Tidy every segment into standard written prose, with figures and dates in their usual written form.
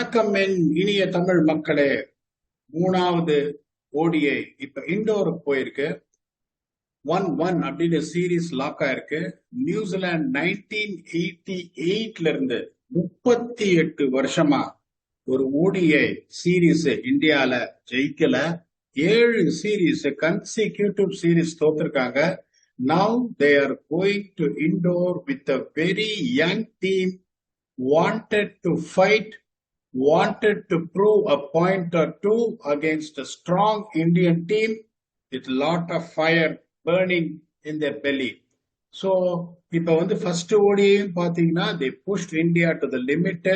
வணக்கம் என் இனிய தமிழ் மக்களே. மூணாவது ஓடிஐ இப்ப இண்டோருக்கு போயிருக்கு. 1-1 அப்படின்னு சீரீஸ் லாக் ஆயிருக்கு. நியூசிலாந்து 1988 இருந்து 38 வருஷமா ஒரு ஓடிஐ சீரீஸ் இந்தியால ஜெயிக்கல. 7 சீரீஸ் கன்சிக்யூட்டிவ் சீரீஸ் தோத்துருக்காங்க. Now they are going to Indore with a very young team, wanted to fight, wanted to prove a point or two against a strong Indian team with lot of fire burning in their belly. So, இப்ப first ODI பாத்தீங்கன்னா they pushed India to the limit.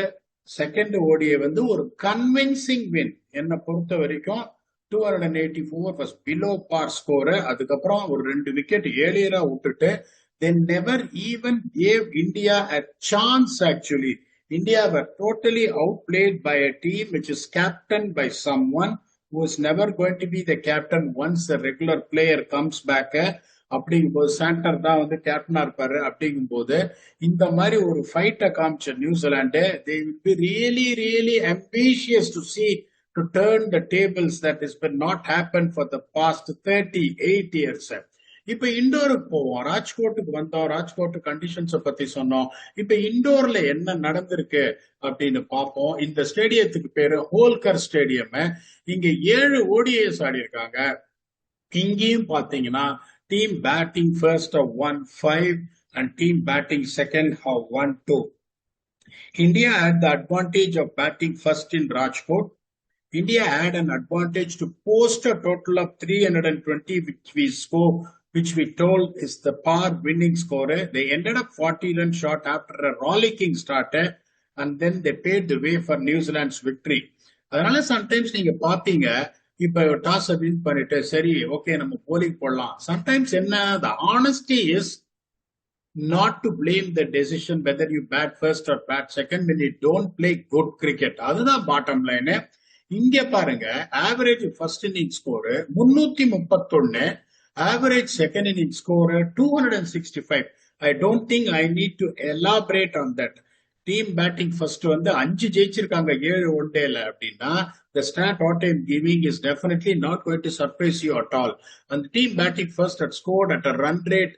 Second ODI ஒரு convincing win. என்ன பொறுத்த வரைக்கும் 284 was below par score. அதுக்கப்புறம் ஒரு 2 wicket ஏலியரா விட்டுட்டு they never even gave India a chance actually. India were totally outplayed by a team which is captained by someone who is never going to be the captain once the regular player comes back. அப்படிங்கும்போது Santner தான் கேப்டனா இருப்பாரு. அப்படிங்கும்போது இந்த மாதிரி ஒரு ஃபைட்டை காமிச்ச New Zealand they will be really really ambitious to see to turn the tables that has been not happened for the past 38 years. இப்ப இண்டோருக்கு போவோம். ராஜ்கோட்டுக்கு வந்தோம். ராஜ்கோட் கண்டிஷன்ஸ பத்தி சொன்னோம். இப்ப இண்டோர்ல என்ன நடந்திருக்கு அப்படின்னு பார்ப்போம். இந்த ஸ்டேடியத்துக்கு பேரு ஹோல்கர் ஸ்டேடியம். இங்க 7 ஓடிஐஸ் ஆடி இருக்காங்க. இங்கேயும் பாத்தீங்கன்னா team batting first won 5 and team batting second have won 2. India had the advantage of batting first in Rajkot. India had an advantage to post a total of 320, which we told is the par winning score. They ended up 40 runs short after a rollicking start, and then they paved the way for New Zealand's victory. அதனால sometimes நீங்க பாப்பீங்க, இப்ப toss win பண்ணிட்டு சரி okay நம்ம polling போடலாம். Sometimes என்ன, the honesty is not to blame the decision whether you bat first or bat second when you don't play good cricket. அதுதான் பாட்டம் லைன். இங்க பாருங்க, average first inning score 331, average second inning score 265. I don't think I need to elaborate on that. Team batting first 5 ஜெயிச்சிருக்காங்க 7 ஒன்டேல அப்படின்னா the stat what I'm giving is definitely not going to surprise you at all. And the team batting first had scored at a run rate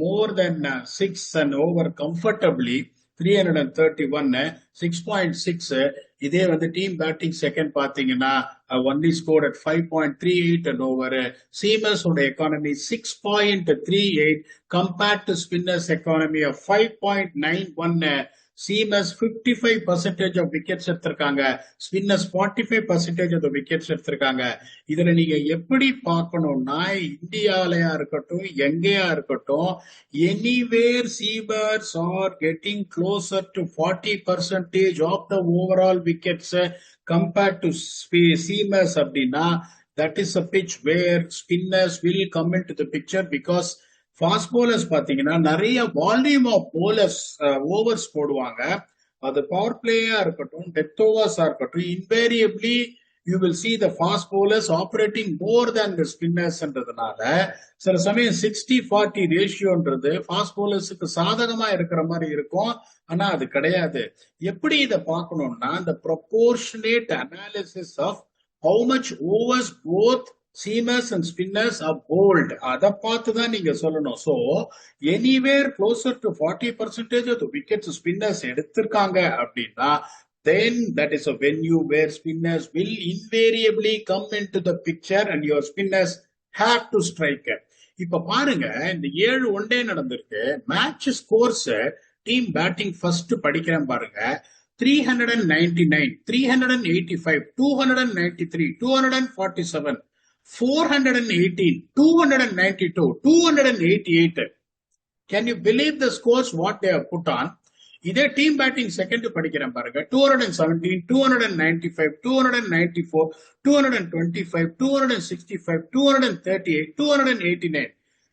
more than 6 and over comfortably 331, 6.6. இதே team batting second பாத்தீங்கன்னா only scored at 5.38 and over. Seamers ஓட economy 6.38 compared to spinners economy of 5.91. Seamers 55% of wickets எடுத்திருக்காங்க, spinners 45% of the wickets எடுத்திருக்காங்க. இதுல நீங்க எப்படி பார்க்கணும்னா, இந்தியாலயா இருக்கட்டும் எங்கேயா இருக்கட்டும், anywhere Seamers are getting closer to 40% of the overall wickets compared to Seamers அப்படின்னா that is a pitch where spinners will come into the picture because fast bowlers பாத்தீங்கன்னா நிறைய வால்யூம் ஆஃப் போலர்ஸ் ஓவர்ஸ் போடுவாங்க. அது power பிளேயா இருக்கட்டும் death ஓவர்ஸா இருக்கட்டும், invariably you will see the fast bowlers operating more than the ஸ்பின்னர்ஸ்ன்றதுனால சில சமயம் 60-40 ரேஷியோன்றது ஃபாஸ்ட் போலர்ஸுக்கு சாதகமா இருக்கிற மாதிரி இருக்கும். ஆனா அது கிடையாது. எப்படி இதை பார்க்கணும்னா, இந்த proportionate analysis of how much overs both Seamers and spinners are bowled. அதை பார்த்து தான் நீங்க சொல்லணும். So, anywhere closer to 40% of the wickets spinners எடுத்திருக்காங்க அப்படின்னா, then that is a venue where spinners will invariably come into the picture and your spinners have to strike. இப்ப பாருங்க, இந்த 7 ஒன்டே நடந்திருக்கு. Match scores team batting first படிக்கிறேன் பாருங்க. 399, 385, 293, 247, 418, 292, 288. Can you believe the scores what they have put on? இதே team batting second படிக்கிறேன் பாருங்க. 217, 295, 294, 225, 265, 238, 289.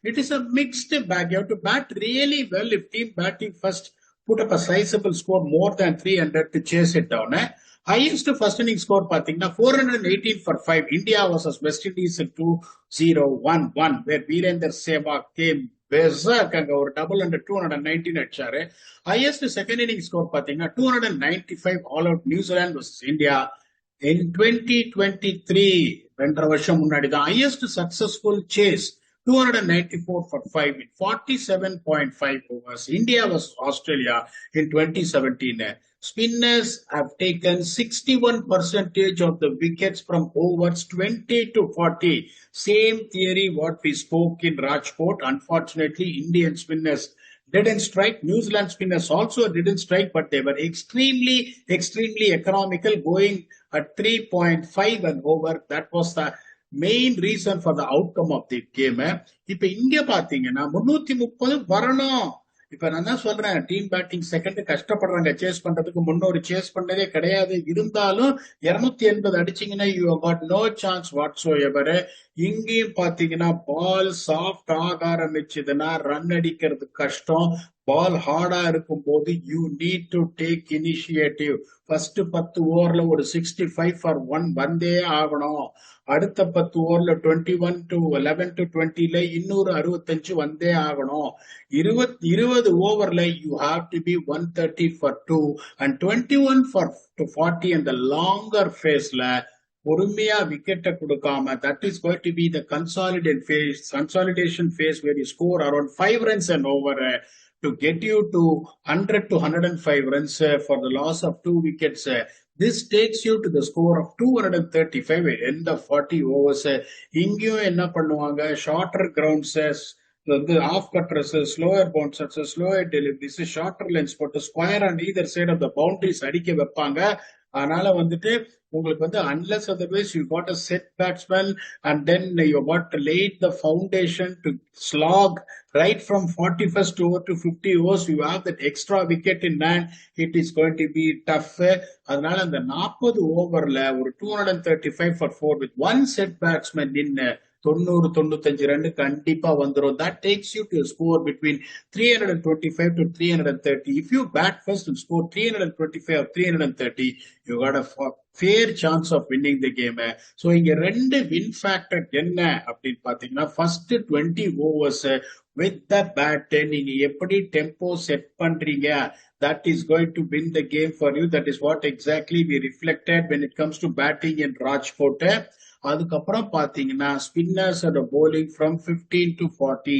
It is a mixed bag. You have to bat really well if team batting first put up a sizable score more than 300 to chase it down. Highest first inning score பாத்தீங்கன்னா 418 for 5. India versus West Indies 2-0-1-1 where Virender Sehwag came berserk அங்க ஒரு double under 219 அடிச்சாரு. Highest second inning score பாத்தீங்கன்னா 295 all out நியூசிலாந்து vs India in 2023. 2.5 வருஷம் முன்னாடி தான். Highest successful chase 294 for 5 in 47.5 overs. India vs Australia in 2017. Spinners have taken 61% of the wickets from overs 20 to 40. Same theory what we spoke in Rajkot. Unfortunately, Indian spinners didn't strike. New Zealand spinners also didn't strike, but they were extremely economical, going at 3.5 and over. That was the main reason for the outcome of the game. இப்ப இங்க பாத்தீங்கன்னா 330 வரணும். இப்ப நான் தான் சொல்றேன், team batting second கஷ்டப்படுறாங்க chase பண்றதுக்கு. முன்னோரு சேஸ் பண்ணதே கிடையாது. இருந்தாலும் 280 அடிச்சீங்கன்னா you got no chance whatsoever. இங்கேயும் பாத்தீங்கன்னா பால் சாஃப்ட் ஆக ஆரம்பிச்சதுன்னா ரன் அடிக்கிறது கஷ்டம். பால் ஹார்டா இருக்கும் போது you need to take initiative. First 10 ஓவர்ல ஒரு 65 for 1 வந்தே ஆகணும். அடுத்த 10 ஓவர்ல 21 to 11 to 20ல இன்னொரு 65 வந்தே ஆகணும். 20 ஓவர்ல you have to be 130 for 2 and 21 for to 40 and the longer phase பொறுமையா விக்கெட்டை கொடுக்காம, that is going to be the consolidation phase where you score around 5 runs and over to get you to 100 to 105 runs for the loss of 2 wickets. This takes you to the score of 235 end of 40 overs. இங்கேயும் என்ன பண்ணுவாங்க, shorter grounds வந்து off cutters, slower bouncers, slower deliveries, shorter lengths போட்டு square and either side of the boundaries அடிக்க வைப்பாங்க. அதனால வந்துட்டு உங்களுக்கு வந்து unless otherwise you got a set batsman and then you got to lay the foundation to slog right from 41st over to 50 overs, you have that extra wicket in hand, it is going to be tough. அதனால அந்த 40 ஓவர்ல ஒரு 235 for 4 with one set batsman in 90-95 run கண்டிப்பா வந்துரும். That takes you to a score between 325 to 330. If you bat first and score 325 or 330, you got a fair chance of winning the game. So இங்க ரெண்டு win factor என்ன அப்படின்னு பாத்தீங்கன்னா, first 20 overs with the bat நீங்க எப்படி tempo set பண்றீங்க, that is going to win the game for you. That is what exactly we reflected when it comes to batting in Rajkot. அதுக்கப்புறம் பாத்தீங்கன்னா spinners and bowling from 15 to 40.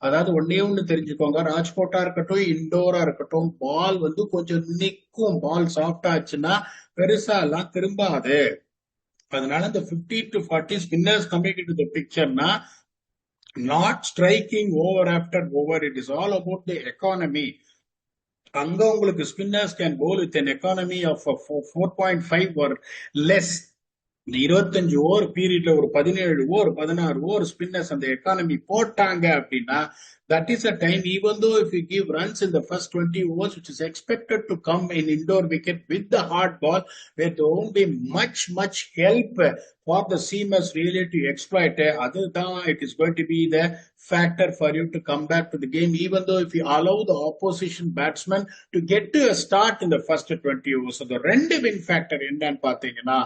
அதாவது ஒண்ணு தெரிஞ்சுக்கோங்க, ராஜ்கோட்டா இருக்கட்டும் இண்டோரா இருக்கட்டும், பால் வந்து கொஞ்சம் நிக்கும். பால் சாஃப்ட் ஆச்சுன்னா பெருசா எல்லாம் திரும்பாது. அதனால இந்த 15 to 40 spinners coming into the pictureனா not striking over after over. It is all about the economy. அங்க உங்களுக்கு spinners can bowl with an economy of 4.5 or less. இந்த 25 ஓவர் பீரியட்ல ஒரு 17 ஓவர் 16 ஓவர் ஸ்பின்னர்ஸ் அந்த எக்கானமி போட்டாங்க அப்படின்னா, that is a time, even though if you give runs in the first 20 overs, which is expected to come in indoor wicket with the hard ball, where there won't be much help for the seamers really to exploit. Other than it is going to be the factor for you to come back to the game, even though if you allow the opposition batsman to get to a start in the first 20 overs. So the ரெண்டு win factor என்னன்னு பாத்தீங்கன்னா,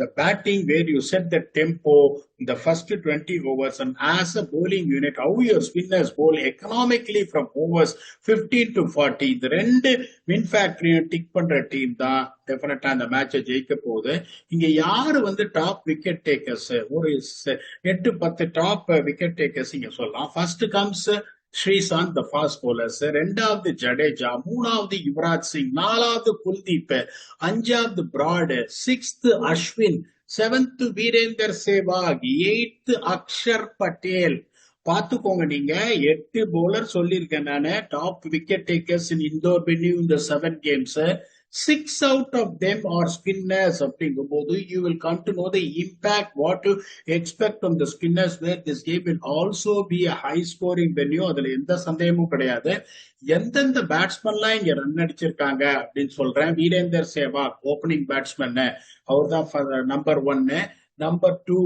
the batting where you set the tempo in the first 20 overs, and as a bowling unit how your spinners bowl economically from overs 15 to 40. இந்த ரெண்டு win factor tick பண்ற team தான் டெஃபினட்டா அந்த மேட்சை ஜெயிக்க போகுது. இங்க யாரு வந்து டாப் விக்கெட் டேக்கர்ஸ், ஒரு 8-10 டாப் விக்கெட் டேக்கர்ஸ் இங்க சொல்லலாம். First comes Sreesanth the fast bowlers, ரெண்டாவது ஜடேஜா, மூணாவது யுவராஜ் சிங், நாலாவது குல்தீப், அஞ்சாவது Broad, 6th Ashwin, 7th Virender Sehwag, 8th Axar Patel. பாத்துக்கோங்க, நீங்க 8 bowler சொல்லியிருக்கேன் நானு top wicket takers in indoor venue இந்த 7 games. 6 out of them are spinners. அப்படிங்கும்போது you will come to know the impact what to expect from the spinners, where this game will also be a high scoring venue. அதுல எந்த சந்தேகமும் கிடையாது. எந்தெந்த பேட்ஸ்மேன்லாம் இங்க run அடிச்சிருக்காங்க அப்படின்னு சொல்றேன். வீரேந்தர் சேவாக் ஓப்பனிங் பேட்ஸ்மேன், அவர் தான் number 1. Number 2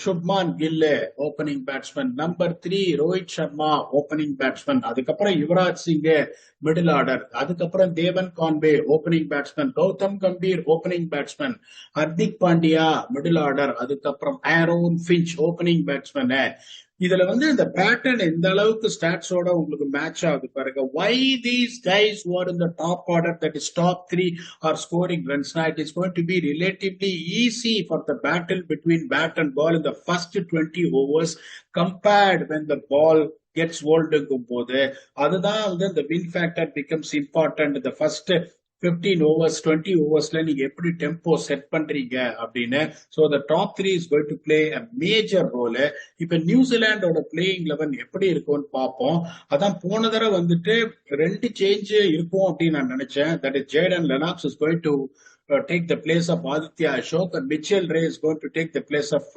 Shubman Gill opening batsman. Number 3 Rohit Sharma opening batsman. அதுக்கப்புறம் யுவராஜ் சிங் மிடில் ஆர்டர். அதுக்கப்புறம் Devon Conway opening batsman. Gautam Gambhir opening batsman. Hardik Pandya middle order. அதுக்கப்புறம் ஆரோன் ஃபின்ச் ஓப்பனிங் பேட்ஸ்மேன். இதுல வந்து இந்த பேட்டர்ன் எந்த அளவுக்கு ஸ்டாட்ஸோட உங்களுக்கு மேட்ச் ஆகுது பாருங்க. Why these guys who are in the top order, that is top 3, are scoring runs? Now it is going to be relatively easy for the battle between bat and ball in the first 20 overs compared when the ball gets old போது அதுதான் வந்து the win factor becomes important. The first 15 overs 20 ஓவர்ஸ்ல நீங்க எப்படி tempo set பண்றீங்க அப்படின்னு. So the top 3 is going to play a major role. இப்ப நியூசிலாண்டோட playing 11 எப்படி இருக்கும்னு பார்ப்போம். அதான் போன தடவை வந்துட்டு 2 சேஞ்ச் இருக்கும் அப்படின்னு நான் நினைச்சேன். That is Jaden Lennox is going to take the place of Aditya Ashok and Mitchell Ray is going to take the place of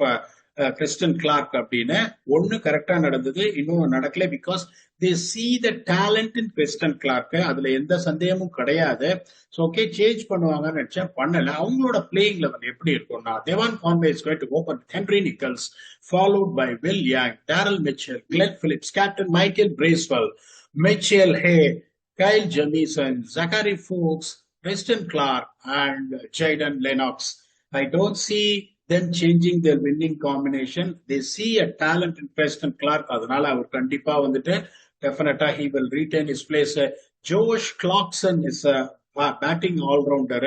Kristian Clarke அப்படின்னு. ஒன்னு கரெக்டா நடந்தது, இன்னும் நடக்கல. Because they see the talent in Kristian Clarke, அதுல எந்த சந்தேகமும் கிடையாது. ஸோ ஓகே சேஞ்ச் பண்ணுவாங்கன்னு நினைச்சேன், பண்ணல. அவங்களோட பிளேயிங் லெவல் எப்படி இருக்கும்னா, Devon Conway is going to open Henry Nicholls, followed by Will Young, Daryl Mitchell, Glenn Phillips, Captain Michael Bracewell, Mitchell Hay, Kyle Jamieson, Zachary Fuchs, Preston Clark and Jayden Lennox. I don't see them changing their winning combination. They see a talent in Preston Clark. அதனால அவர் கண்டிப்பா வந்துட்டு definitely he will retain his place. Josh Clarkson is a batting all-rounder.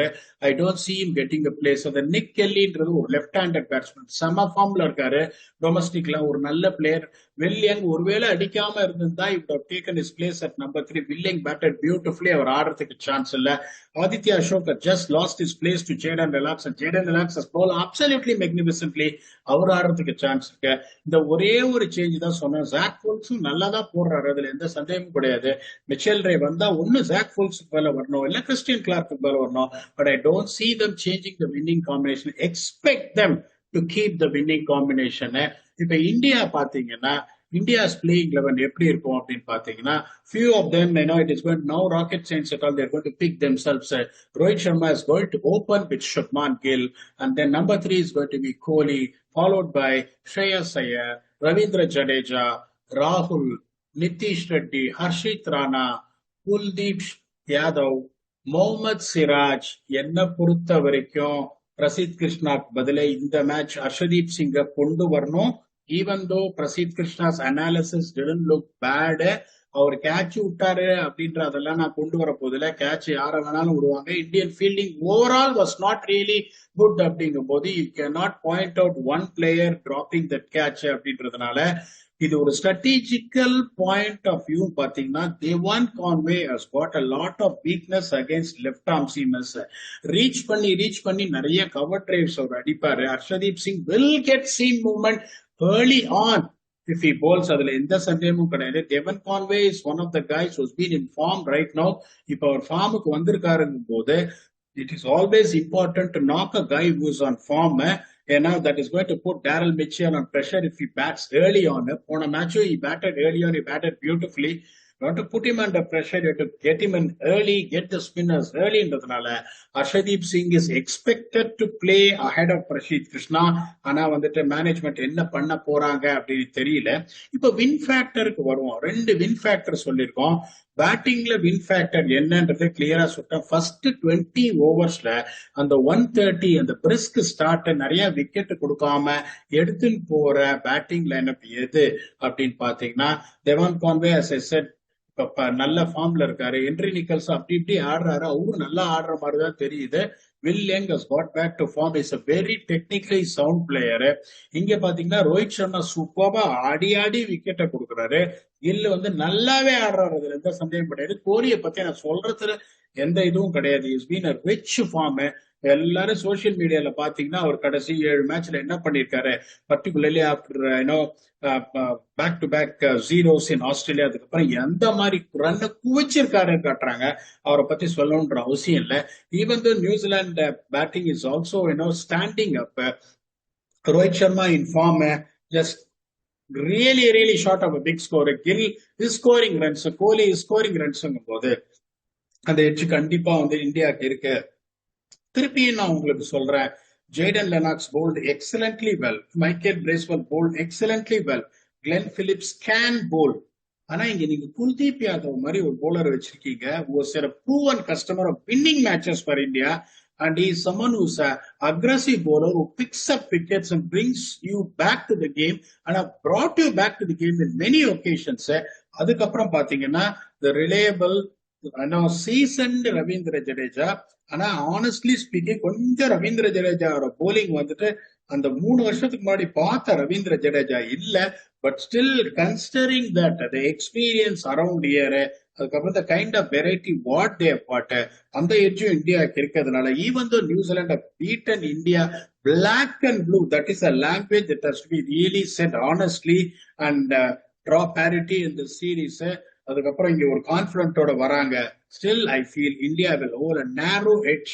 I don't see him getting a place. The Nick Kellyன்றது ஒரு left-handed batsman, செம ஃபார்ம்ல இருக்காரு. டொமஸ்டிக்ல ஒரு நல்ல player. வில்லியங் ஒருவேளை அடிக்காம இருந்திருந்தா he would have taken his place at number 3. வில்லியங் batted beautifully, அவர் ஆடுறதுக்கு சான்ஸ் இல்ல. Aditya Ashok just lost his place to Jayden Lennox, and Jayden Lennox has bowled absolutely magnificently. அவர் ஆடுறதுக்கு சான்ஸ் இருக்கு. இந்த ஒரே ஒரு சேஞ்ச் தான் சொன்னேன். ஜாக் ஃபுல்ஸும் நல்லா தான் போடுறாரு, அதுல எந்த சந்தேகமும் கிடையாது. மிச்சல் ரே வந்தா ஒன்னு ஜாக் ஃபுல்ஸுக்கு மேல வரணும், இல்ல கிறிஸ்டியன் கிளார்க்கு மேல வரணும். But I don't see them changing the winning combination. Expect them to keep the winning combination. இப்ப இந்தியா பாத்தீங்கன்னா India's playing 11 எப்படி இருக்கும் அப்படின்னு பாத்தீங்கன்னா, few of them, it is going no rocket science at all. They're going to pick themselves. Rohit Sharma is going to open with Shubman Gill, and then number 3 is going to be Kohli, followed by Shreyas Iyer, Ravindra Jadeja, Rahul, Nitish Reddy, Harshit Rana, Kuldeep Yadav, Mohammad Siraj. என்ன பொறுத்த வரைக்கும் பிரசித் கிருஷ்ணாக்கு பதிலே இந்த match Harshdeep சிங்கை கொண்டு வரணும். Even though Prasidh Krishna's analysis didn't look bad, அவர் catch விட்டாரு அப்படின்ற அதெல்லாம் நான் கொண்டு வர போதில்ல. கேட்ச் யார வேணாலும் விடுவாங்க. Indian fielding overall was not really good அப்படிங்கும் போது you can not point out one player dropping that catch அப்படின்றதுனால இது ஒரு ஸ்ட்ராட்டஜிக்கல் பாயிண்ட் ஆஃப் வியூ பாத்தீங்கன்னா, Devon Conway has got a lot of weakness against left arm seamers. Reach பண்ணி நிறைய cover drives அவர் அடிப்பாரு. Harshdeep Singh will get seam movement early on if he bowls, அதுல எந்த சந்தேகமும் கிடையாது. தேவன் Conway is one of the guys who's been in form right now. இப்ப அவர் ஃபார்முக்கு வந்திருக்காருங்கும் போது it is always important to knock a guy who is on form. ஏன்னா that is going to put Daryl Mitchell on pressure if he bats early on. போன மேட்சும் he batted early on, he batted beautifully. You want to put him under pressure, you have to get him in early, get the spinners early. ன்றதுனால Arshdeep Singh is expected to play ahead of Prasidh Krishna. ஆனா வந்துட்டு management என்ன பண்ண போறாங்க அப்படின்னு தெரியல. இப்ப win ஃபேக்டருக்கு வருவோம். 2 win factor சொல்லியிருக்கோம். பேட்டிங்ல வின் ஃபேக்டர் என்னன்றது கிளியரா சொல்லிட்டேன். ஃபர்ஸ்ட் 20 ஓவர்ஸ்ல அந்த 130 அந்த பிரிஸ்க் ஸ்டார்ட் நிறைய விக்கெட் கொடுக்காம எடுத்துன்னு போற பேட்டிங் லைனப் எது அப்படின்னு பாத்தீங்கன்னா, Devon Conway as I said நல்ல ஃபார்ம்ல இருக்காரு. ஹென்ரி நிக்கல்ஸ் அப்படி இப்படி ஆடுறாரு, அவரும் நல்லா ஆடுற மாதிரிதான் தெரியுது. Will Young has got back to form. Is a very technically sound player. இங்க பாத்தீங்கன்னா ரோஹித் சர்மா சூப்பரா ஆடி விக்கெட்டை கொடுக்குறாரு. கில் வந்து நல்லாவே ஆடுறாரு, அதுல எந்த சந்தேகம் கிடையாது. கோலியை பத்தி நான் சொல்றதுல எந்த இதுவும் கிடையாது. Is been a rich form. எல்லாரும் சோசியல் மீடியால பாத்தீங்கன்னா அவர் கடைசி 7 மேட்ச்ல என்ன பண்ணிருக்காரு, particularly after back to back zeros in Australia, அதுக்கப்புறம் எந்த மாதிரி ரன் குவிச்சிருக்காருன்னு காட்டுறாங்க. அவரை பத்தி சொல்லணுன்ற அவசியம் இல்லை. Even though New Zealand batting is also standing up. Rohit Sharma in form, just really short of a big score. Gill is scoring runs, Kohli is scoring runs போது அந்த எட்ஜ் கண்டிப்பா வந்து இந்தியாவுக்கு இருக்கு. திருப்பியும் நான் உங்களுக்கு சொல்றேன், Jaden Lennox bowled excellently well, Michael Bracewell bowled excellently well, Glenn Phillips can bowl. ஆனா இங்க நீங்க குல்தீப் யாதவ் மாதிரி ஒரு bowler வச்சிருக்கீங்க, was a proven customer of winning matches for India. and he's someone who's an aggressive bowler who picks up wickets and brings you back to the game and have brought you back to the game in many occasions. அதுக்கப்புறம் பாத்தீங்கன்னா the reliable seasoned Ravindra Jadeja. ஆனா honestly speaking கொஞ்சம் Ravindra ஜடேஜாவோட polling வந்துட்டு அந்த 3 வருஷத்துக்கு முன்னாடி பார்த்த ரவீந்திர ஜடேஜா இல்ல. But still considering that the experience around year, அதுக்கப்புறம் the kind of variety what they bat, அந்த எட்ஜும் இந்தியாவுக்கு இருக்கிறதுனால even though New Zealand beaten India black and blue, that is a language that has to be really set honestly and draw parity in the series. அதுக்கப்புறம் இங்க ஒரு கான்பிடன்டோட வராங்க. Still I feel India will hold a narrow edge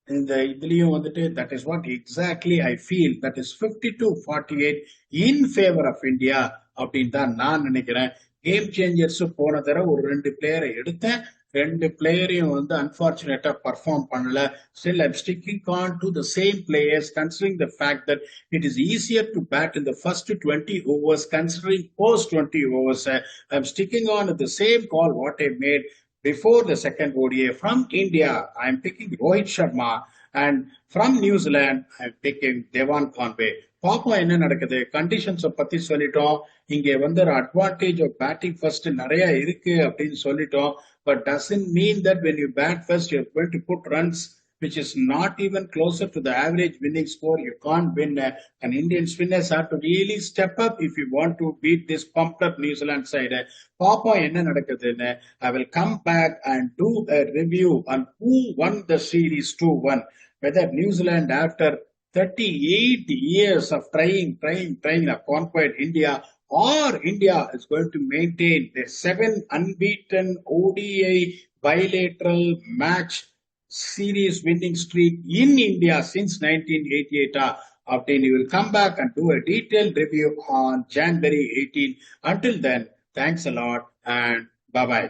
இந்த இதுலயும் வந்துட்டு that is what exactly I feel, that is 52-48 in favour of India அப்படின்னு தான் நான் நினைக்கிறேன். கேம் சேஞ்சர்ஸ் போன தடவை ஒரு 2 பிளேயரை எடுத்தேன், 2 பிளேயரையும் வந்து அன்பார்ச்சுனேட்டா பர்ஃபார்ம் பண்ணல. Still I'm sticking on to the same players considering the fact that it is easier to bat in the first 20 overs considering post 20 overs. I'm sticking on the same call what I made before the second ODI. From India, I am picking Rohit Sharma, and from New Zealand, I am picking Devon Conway. பாப்போம் என்ன நடக்குது. Conditions பத்தி சொல்லிட்டோம். இங்க வந்து advantage of batting first நிறைய இருக்கு அப்படின்னு சொல்லிட்டோம். But doesn't mean that when you bat first you're going to put runs which is not even closer to the average winning score. You can't win. And Indian spinners have to really step up if you want to beat this pumped up New Zealand side. Papa enna nadakudhu, I will come back and do a review on who won the series 2-1. Whether New Zealand after 38 years of trying to conquer India, or India is going to maintain their 7 unbeaten ODI bilateral match series winning streak in India since 1988. Then you will come back and do a detailed review on January 18. Until then, thanks a lot and bye-bye.